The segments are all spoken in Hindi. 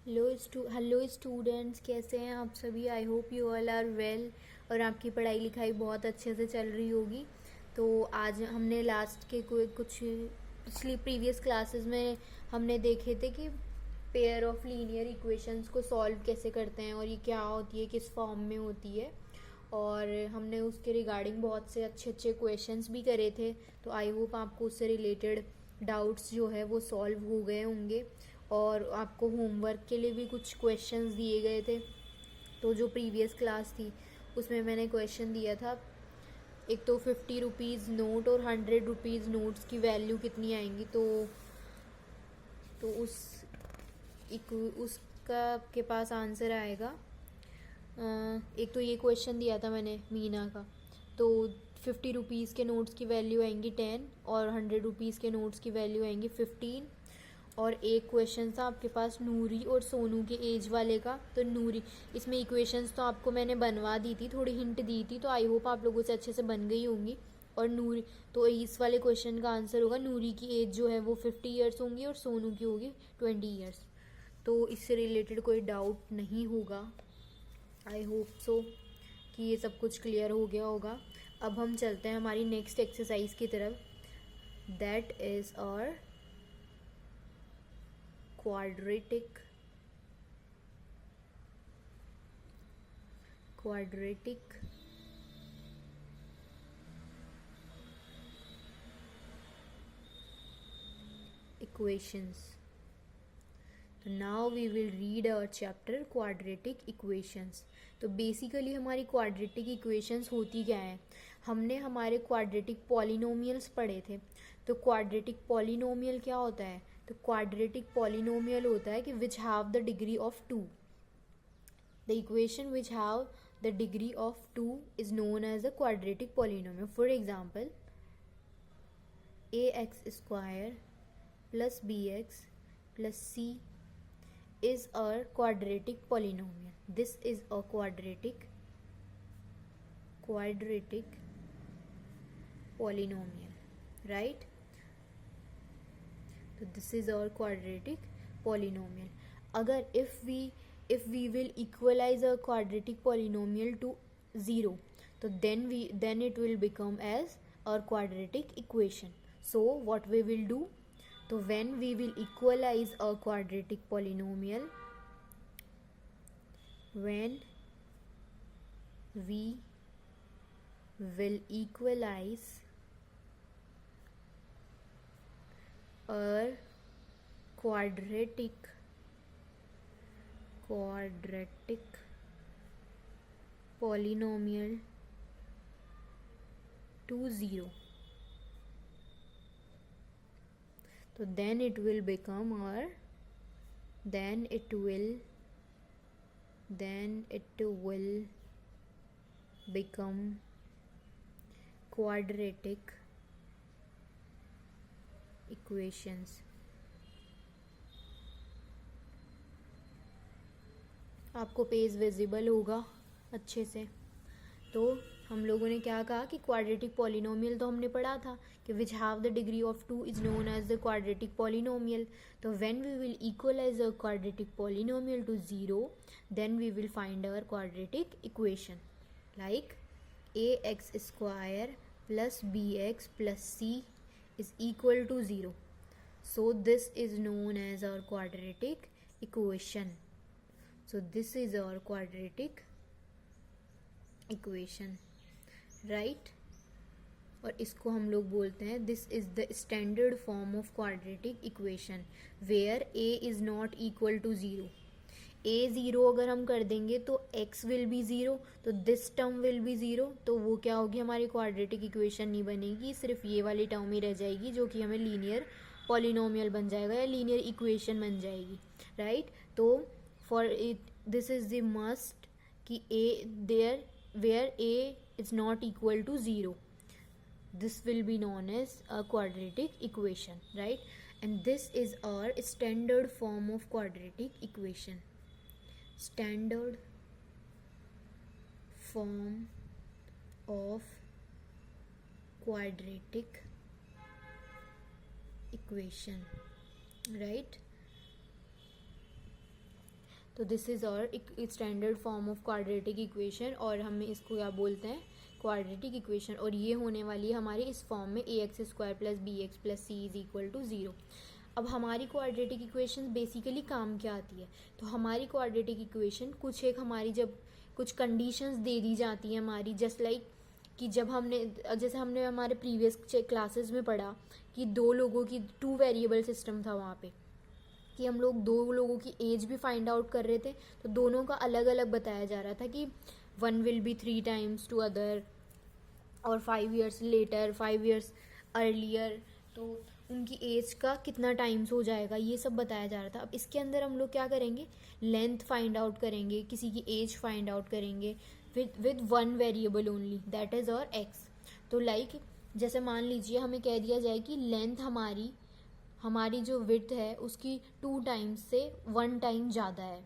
हेलो स्टूडेंट्स, कैसे हैं आप सभी। I hope you all are well और आपकी पढ़ाई लिखाई बहुत अच्छे से चल रही होगी। तो आज हमने लास्ट के कुछ पिछली प्रीवियस क्लासेस में हमने देखे थे कि पेयर ऑफ लीनियर इक्वेशंस को सॉल्व कैसे करते हैं और ये क्या होती है, किस फॉर्म में होती है। और हमने उसके रिगार्डिंग बहुत से अच्छे अच्छे क्वेश्चंस भी करे थे। तो आई होप आपको उससे रिलेटेड डाउट्स जो है वो सॉल्व हो गए होंगे। और आपको होमवर्क के लिए भी कुछ क्वेश्चंस दिए गए थे। तो जो प्रीवियस क्लास थी उसमें मैंने क्वेश्चन दिया था, एक तो 50 रुपीज़ नोट और 100 रुपीज़ नोट्स की वैल्यू कितनी आएंगी। तो उसका आपके पास आंसर आएगा। एक तो ये क्वेश्चन दिया था मैंने मीना का। तो 50 रुपीज़ के नोट्स की वैल्यू आएंगी 10 और 100 रुपीज़ के नोट्स की वैल्यू आएंगी 15। और एक क्वेश्चन था आपके पास नूरी और सोनू के एज वाले का। तो नूरी, इसमें इक्वेशंस तो आपको मैंने बनवा दी थी, थोड़ी हिंट दी थी, तो आई होप आप लोगों से अच्छे से बन गई होंगी। और नूरी, तो इस वाले क्वेश्चन का आंसर होगा नूरी की एज जो है वो 50 ईयर्स होंगी और सोनू की होगी 20 ईयर्स। तो इससे रिलेटेड कोई डाउट नहीं होगा। आई होप सो कि ये सब कुछ क्लियर हो गया होगा। अब हम चलते हैं हमारी नेक्स्ट एक्सरसाइज की तरफ। That is our quadratic equations. तो now we will read our chapter quadratic equations. तो बेसिकली हमारी क्वाड्रेटिक इक्वेशंस होती क्या है, हमने हमारे क्वाड्रेटिक पॉलिनोमियल्स पढ़े थे। तो क्वाड्रेटिक पॉलिनोमियल क्या होता है, तो क्वाड्रेटिक पॉलिनोमियल होता है कि which have the degree of 2। The equation which have the degree of 2 is known as a quadratic polynomial. For example, ax² plus bx plus c is a quadratic polynomial. This is a quadratic polynomial, right? So this is our quadratic polynomial. अगर if we will equalize a quadratic polynomial to 0, तो then it will become as our quadratic equation. So what we will do, तो when we will equalize a quadratic polynomial, when we will equalize a quadratic polynomial to 0, तो then it will become become quadratic equations. आपको पेज विजिबल होगा अच्छे से। तो हम लोगों ने क्या कहा कि क्वाड्रेटिक पॉलिनोमियल तो हमने पढ़ा था कि which have the degree of 2 is known as the quadratic polynomial. तो when we will equalize a quadratic polynomial to 0, then we will find our quadratic equation like ax² plus bx plus c is equal to 0. So this is known as our quadratic equation. So this is our quadratic equation, right? और इसको हम लोग बोलते हैं this is the standard form of quadratic equation where a is not equal to 0। a 0 अगर हम कर देंगे तो x विल बी 0, तो दिस टर्म विल बी 0। तो वो क्या होगी, हमारी क्वाड्रेटिक इक्वेशन नहीं बनेगी, सिर्फ ये वाली टर्म ही रह जाएगी जो कि हमें लीनियर पॉलिनोमियल बन जाएगा या लीनियर इक्वेशन बन जाएगी, राइट? तो for it this is the must कि a there where a is not equal to 0, this will be known as a quadratic equation, right? And this is our standard form of quadratic equation. Standard form of quadratic equation, right? तो दिस इज़ और एक standard form of quadratic equation, और हम इसको क्या बोलते हैं, क्वाड्रेटिक इक्वेशन। और ये होने वाली है हमारी इस फॉर्म में ax² plus bx plus c is equal to 0। अब हमारी क्वाड्रेटिक इक्वेशन बेसिकली काम क्या आती है, तो हमारी क्वाड्रेटिक इक्वेशन कुछ एक हमारी जब कुछ कंडीशंस दे दी जाती हैं हमारी, जस्ट लाइक कि जब जैसे हमने हमारे प्रीवियस क्लासेस में पढ़ा कि दो लोगों की 2 वेरिएबल सिस्टम था वहाँ पे, कि हम लोग 2 लोगों की एज भी फाइंड आउट कर रहे थे, तो दोनों का अलग अलग बताया जा रहा था कि 1 will be 3 times to other, और 5 years लेटर, 5 years अर्लियर, तो उनकी एज का कितना टाइम्स हो जाएगा, ये सब बताया जा रहा था। अब इसके अंदर हम लोग क्या करेंगे, लेंथ फाइंड आउट करेंगे, किसी की एज फाइंड आउट करेंगे with 1 variable only, that is और एक्स। तो लाइक जैसे मान लीजिए हमें कह दिया जाए कि लेंथ हमारी जो विड्थ है उसकी 2 टाइम्स से 1 टाइम ज़्यादा है,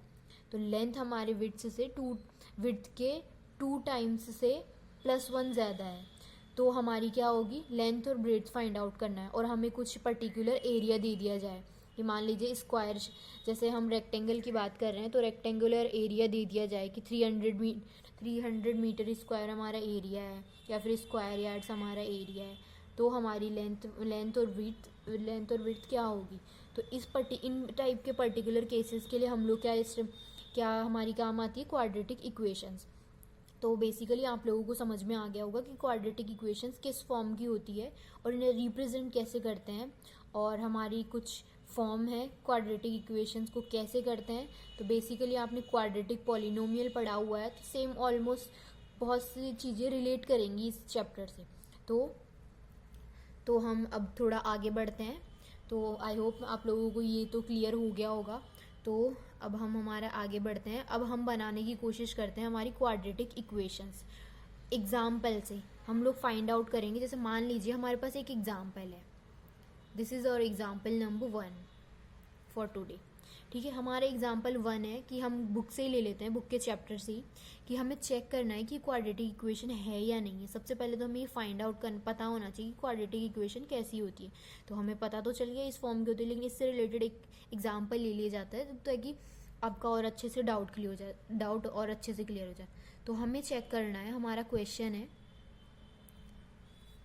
तो लेंथ हमारे विड्थ के 2 टाइम्स से +1 ज़्यादा है, तो हमारी क्या होगी, लेंथ और ब्रेड्थ फाइंड आउट करना है। और हमें कुछ पर्टिकुलर एरिया दे दिया जाए कि मान लीजिए स्क्वायर, जैसे हम रेक्टेंगल की बात कर रहे हैं तो रेक्टेंगुलर एरिया दे दिया जाए कि 300 मीटर स्क्वायर हमारा एरिया है, या फिर स्क्वायर यार्ड्स हमारा एरिया है, तो हमारी लेंथ और विड्थ क्या होगी। तो इन टाइप के पर्टिकुलर केसेस के लिए हम लोग क्या हमारी काम आती है, क्वाड्रेटिक इक्वेशंस। तो बेसिकली आप लोगों को समझ में आ गया होगा कि क्वाड्रेटिक इक्वेशंस किस फॉर्म की होती है और इन्हें रिप्रेजेंट कैसे करते हैं, और हमारी कुछ फॉर्म है क्वाड्रेटिक इक्वेशंस को कैसे करते हैं। तो बेसिकली आपने क्वाड्रेटिक पॉलिनोमियल पढ़ा हुआ है, तो सेम ऑलमोस्ट बहुत सी चीज़ें रिलेट करेंगी इस चैप्टर से। तो हम अब थोड़ा आगे बढ़ते हैं। तो आई होप आप लोगों को ये तो क्लियर हो गया होगा। तो अब हम हमारा आगे बढ़ते हैं। अब हम बनाने की कोशिश करते हैं हमारी क्वाड्रेटिक इक्वेशंस। एग्जाम्पल से हम लोग फाइंड आउट करेंगे। जैसे मान लीजिए हमारे पास एक एग्जाम्पल है, this is our example number 1 for today. ठीक है, हमारा एग्जाम्पल 1 है कि हम बुक से ही ले लेते हैं, बुक के चैप्टर से ही, कि हमें चेक करना है कि क्वाड्रेटिक इक्वेशन है या नहीं है। सबसे पहले तो हमें ये फाइंड आउट पता होना चाहिए कि क्वाड्रेटिक इक्वेशन कैसी होती है। तो हमें पता तो चल गया इस फॉर्म की होती है, लेकिन इससे रिलेटेड एक एग्जाम्पल ले लिया जाता है ताकि आपका और अच्छे से डाउट और अच्छे से क्लियर हो जाए। तो हमें चेक करना है, हमारा क्वेश्चन है,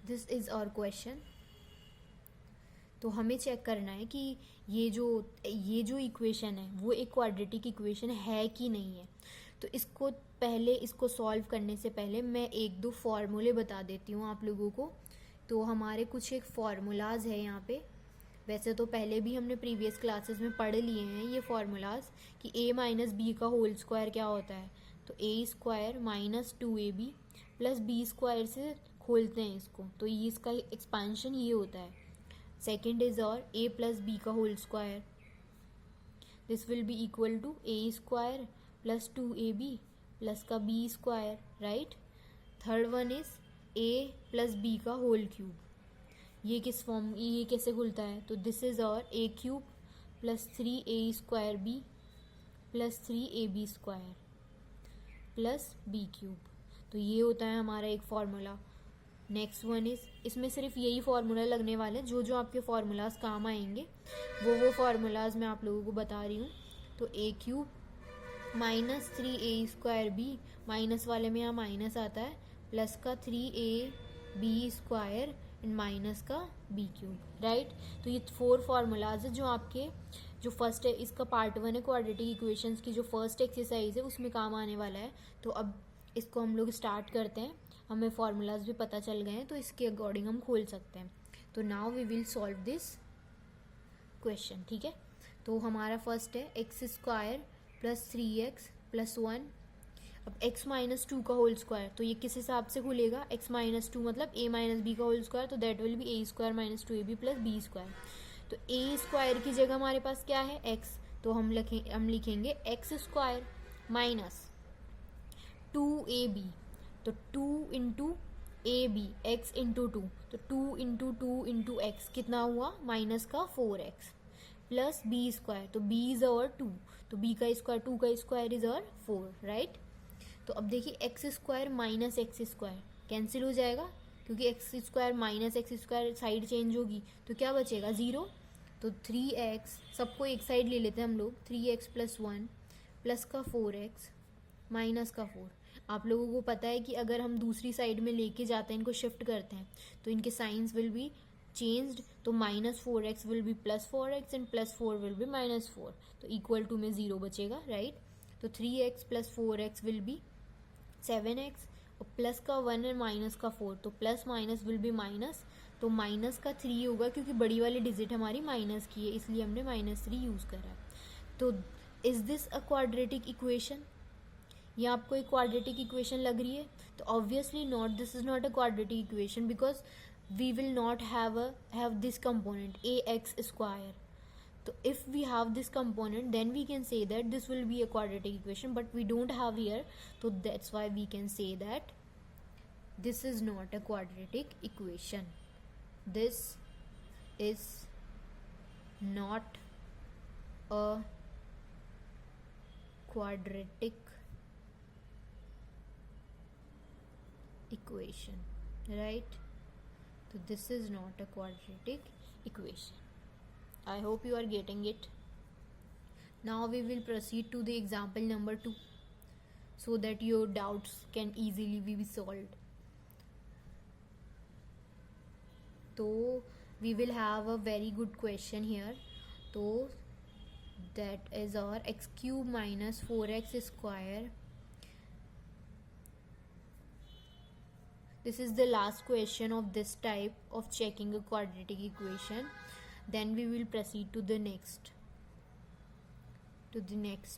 दिस इज़ आवर क्वेश्चन। तो हमें चेक करना है कि ये जो इक्वेशन है वो एक क्वाड्रेटिक इक्वेशन है कि नहीं है। तो इसको सॉल्व करने से पहले मैं 1-2 फार्मूले बता देती हूँ आप लोगों को। तो हमारे कुछ एक फार्मूलाज है यहाँ पे। वैसे तो पहले भी हमने प्रीवियस क्लासेस में पढ़ लिए हैं ये फार्मूलाज कि a माइनस बी का होल स्क्वायर क्या होता है। तो a square minus 2ab plus b square से खोलते हैं इसको, तो ये इसका एक्सपेंशन ये होता है। Second is our a plus b का whole square, this will be equal to a square plus 2ab plus का b square, right. Third one is a plus b का होल क्यूब, ये कैसे खुलता है, तो this is our a cube plus 3a square b plus 3ab square plus b cube. तो ये होता है हमारा एक फार्मूला। नेक्स्ट वन इज, इसमें सिर्फ यही फार्मूला लगने वाले हैं, जो आपके फार्मूलाज काम आएंगे वो फार्मूलाज मैं आप लोगों को बता रही हूँ। तो a cube minus 3a square b, minus वाले में यहाँ माइनस आता है, प्लस का 3ab स्क्वायर एंड माइनस का b क्यूब, राइट। तो ये 4 फार्मूलाज है जो फर्स्ट है, इसका पार्ट 1 है क्वाड्रेटिक इक्वेशंस की, जो फर्स्ट एक्सरसाइज है उसमें काम आने वाला है। तो अब इसको हम लोग स्टार्ट करते हैं। हमें फार्मूलाज भी पता चल गए हैं तो इसके अकॉर्डिंग हम खोल सकते हैं। तो now we will solve this question, ठीक है। तो हमारा फर्स्ट है x square plus 3x plus 1। अब x माइनस 2 का होल स्क्वायर, तो ये किस हिसाब से खुलेगा, x माइनस 2 मतलब a माइनस बी का होल स्क्वायर, तो that will be a square minus 2ab plus b square. तो a स्क्वायर की जगह हमारे पास क्या है x, तो हम लिखेंगे x स्क्वायर माइनस 2ab, तो 2 into a b, x into 2, तो 2 इंटू 2 इंटू एक्स कितना हुआ, माइनस का 4x प्लस बी स्क्वायर, तो b इज और 2, तो b का स्क्वायर 2 का स्क्वायर इज और 4, राइट। तो अब देखिए x square minus x square cancel हो जाएगा, क्योंकि x square minus x square side change होगी, तो क्या बचेगा 0। तो 3x, सबको एक साइड ले लेते हैं हम लोग, 3x प्लस 1 प्लस का 4x माइनस का 4। आप लोगों को पता है कि अगर हम दूसरी साइड में लेके जाते हैं, इनको शिफ्ट करते हैं, तो इनके साइंस विल बी चेंज्ड। तो -4x will be +4x and +4 will be -4, तो इक्वल टू में 0 बचेगा, राइट। तो 3x + 4x will be 7x, और प्लस का 1 और माइनस का 4, तो plus minus will be minus, तो माइनस का 3 होगा क्योंकि बड़ी वाली डिजिट हमारी माइनस की है, इसलिए हमने -3 यूज़ करा है। तो is this a quadratic equation? ये आपको एक क्वाड्रेटिक इक्वेशन लग रही है? तो obviously not, this is not a quadratic equation because we will not have this component ax²। So if we have this component, then we can say that this will be a quadratic equation, but we don't have here, so that's why we can say that this is not a quadratic equation. This is not a quadratic equation, right? So this is not a quadratic equation. I hope you are getting it. Now we will proceed to the example number 2 so that your doubts can easily be solved. So we will have a very good question here. So that is our x³ minus 4x². This is the last question of this type of checking a quadratic equation. Then we will proceed to the next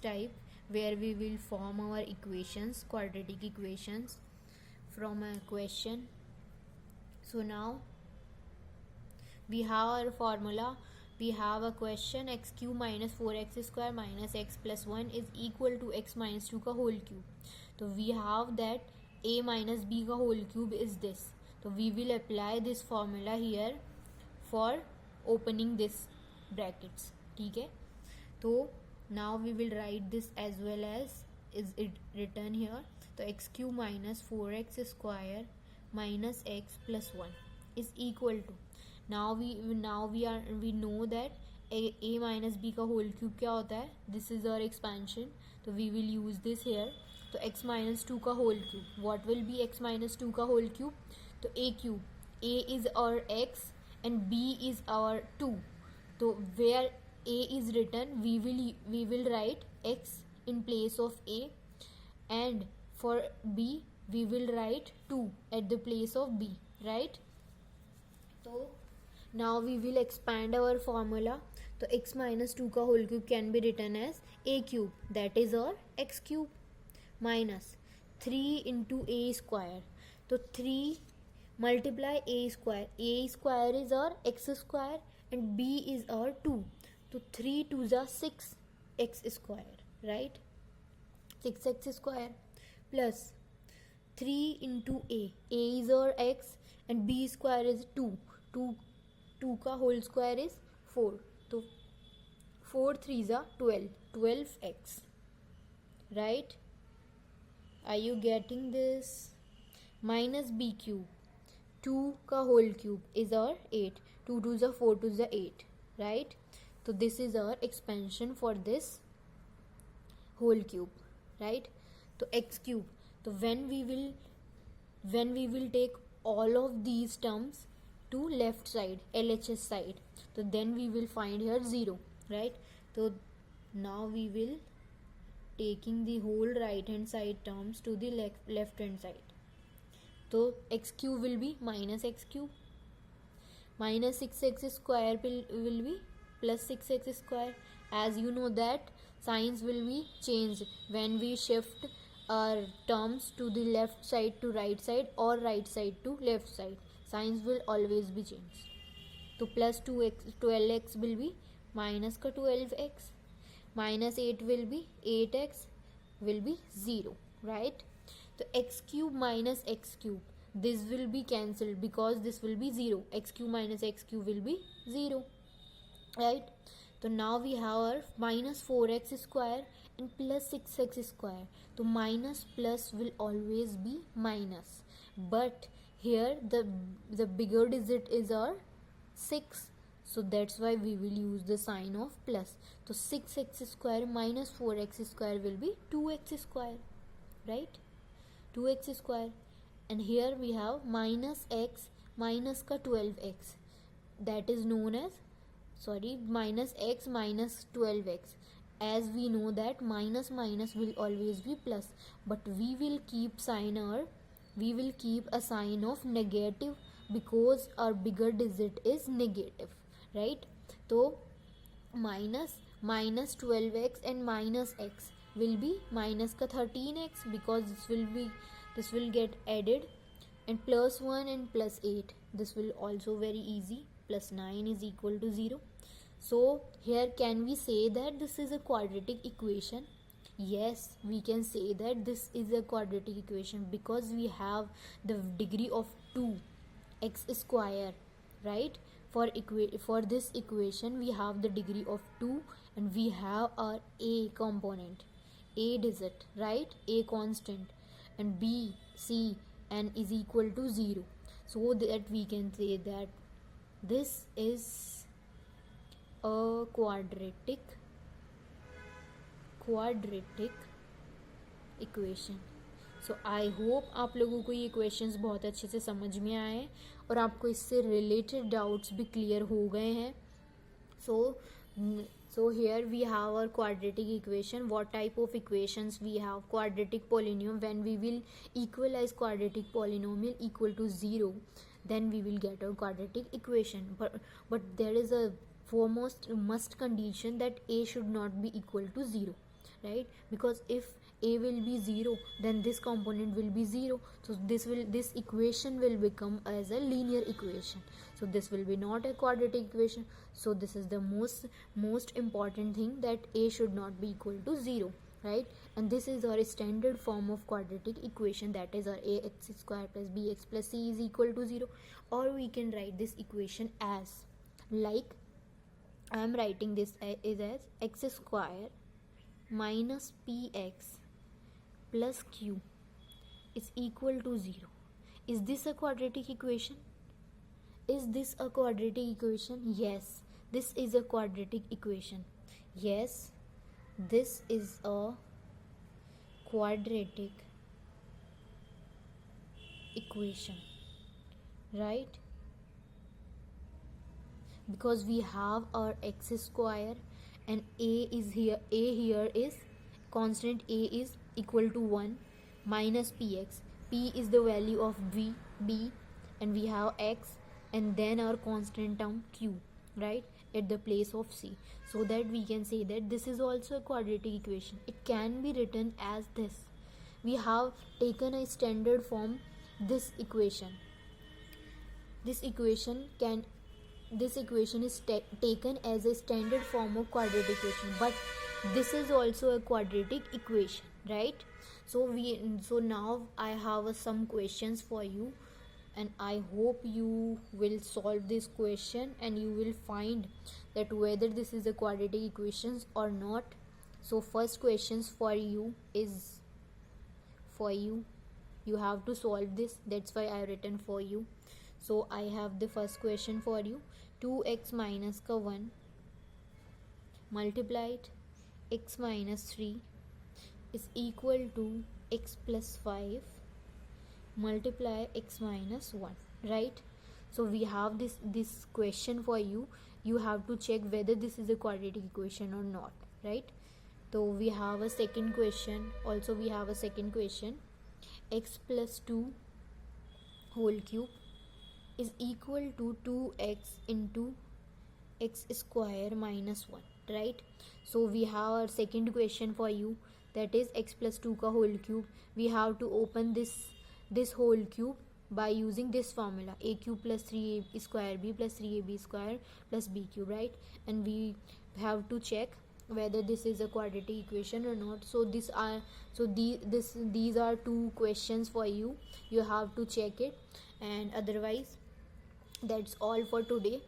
type, where we will form our equations, quadratic equations from a question. So now we have our formula. We have a question, x³ minus 4x² minus x plus 1 is equal to x minus 2 का whole cube. So we have that a minus b का whole cube is this. So we will apply this formula here for opening this brackets. ठीक है, तो now we will write this as well as is it written here. So x³ minus 4x² minus x plus 1 is equal to, now we know that a minus b का whole cube क्या होता है, this is our expansion, तो we will use this here. तो x minus 2 का whole cube, what will be x minus 2 का whole cube? तो a cube, a is our x and b is our 2. तो where a is written, we will write x in place of a, and for b we will write 2 at the place of b, right? So now we will expand our formula. So x minus 2 का whole cube can be written as a cube, that is our x cube, minus 3 into a square. So 3 multiply a square is our x square and b is our 2. So 3 2s are 6x square, right? 6x square plus 3 into a is our x and b square is 2. 2 का whole square is 4. तो 4 3s are 12x, right? Are you getting this? Minus b cube, 2 का whole cube is our 8. 2 2s are 4 2s are 8, right? So this is our expansion for this whole cube, right? So x cube. So when we will take all of these terms to left side, LHS side, so then we will find here 0, right? So now we will taking the whole right hand side terms to the left hand side. So x cube will be minus x cube, minus 6x square will be plus 6x square. As you know that signs will be changed when we shift our terms to the left side to right side or right side to left side, signs will always be changed. So plus 12x will be minus का 12x, minus 8 will be 8x will be 0, right? So x cube minus x cube, this will be cancelled because this will be 0. X cube minus x cube will be 0, right? So now we have our minus 4x square and plus 6x square. So minus plus will always be minus, but here the bigger digit is our 6, So that's why we will use the sign of plus. So 6x square minus 4x square will be 2x square, right? 2x square. And here we have minus x minus ka 12x, that is known as, minus x minus 12x. As we know that minus minus will always be plus, but we will keep a sign of negative because our bigger digit is negative, right? So minus 12x and minus x will be minus ka 13x, because this will get added, and plus 1 and plus 8, this will also very easy, plus 9 is equal to 0. So here can we say that this is a quadratic equation? Yes, we can say that this is a quadratic equation because we have the degree of 2x square, right? For this equation we have the degree of 2, and we have our a component, a digit, right? A constant, and b, c, n is equal to 0. So that we can say that this is a quadratic equation. So I hope आप लोगों को ये क्वेश्चंस बहुत अच्छे से समझ में आए हैं और आपको इससे रिलेटेड डाउट्स भी क्लियर हो गए हैं. So here we have our quadratic equation. What type of equations we have? Quadratic polynomial. When we will equalize quadratic polynomial equal to 0, then we will get a quadratic equation. But there is a foremost must condition that a should not be equal to 0, right? Because if a will be 0, then this component will be 0, so this equation will become as a linear equation, so this will be not a quadratic equation. So this is the most important thing, that a should not be equal to 0, right? And this is our standard form of quadratic equation, that is our ax square plus bx plus c is equal to 0. Or we can write this equation as, like I am writing this is as x square minus px plus q is equal to 0. Is this a quadratic equation? Is this a quadratic equation? Yes, this is a quadratic equation. Yes, this is a quadratic equation, right? Because we have our x square and a here is constant, a is equal to 1 minus px, p is the value of b, and we have x, and then our constant term q, right, at the place of c. So that we can say that this is also a quadratic equation. It can be written as this. We have taken a standard form, this equation is taken as a standard form of quadratic equation, but this is also a quadratic equation, right? So now I have some questions for you, and I hope you will solve this question and you will find that whether this is a quadratic equations or not. So first questions for you is, you have to solve this, that's why I written for you. So I have the first question for you. 2x minus ka 1 multiplied x minus 3 is equal to x plus 5 multiply x minus 1, right? So we have this question for you. You have to check whether this is a quadratic equation or not, right? So we have a second question. Also we have a second question. X plus 2 whole cube is equal to 2x into x square minus 1, right? So we have our second question for you, that is x plus 2 ka whole cube. We have to open this whole cube by using this formula, a cube plus 3a square b plus 3ab square plus b cube, right? And we have to check whether this is a quadratic equation or not. So these are two questions for you. You have to check it, and otherwise that's all for today.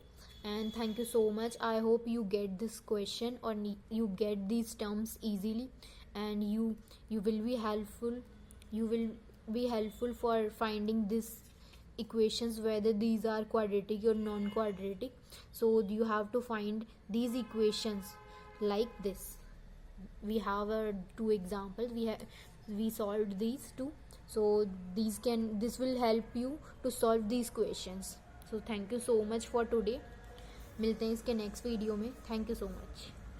And thank you so much. I hope you get this question or you get these terms easily, and you will be helpful for finding this equations whether these are quadratic or non-quadratic. So you have to find these equations like this. We have 2 examples, we solved these 2. So this will help you to solve these questions. So thank you so much for today. मिलते हैं इसके नेक्स्ट वीडियो में. Thank you so much.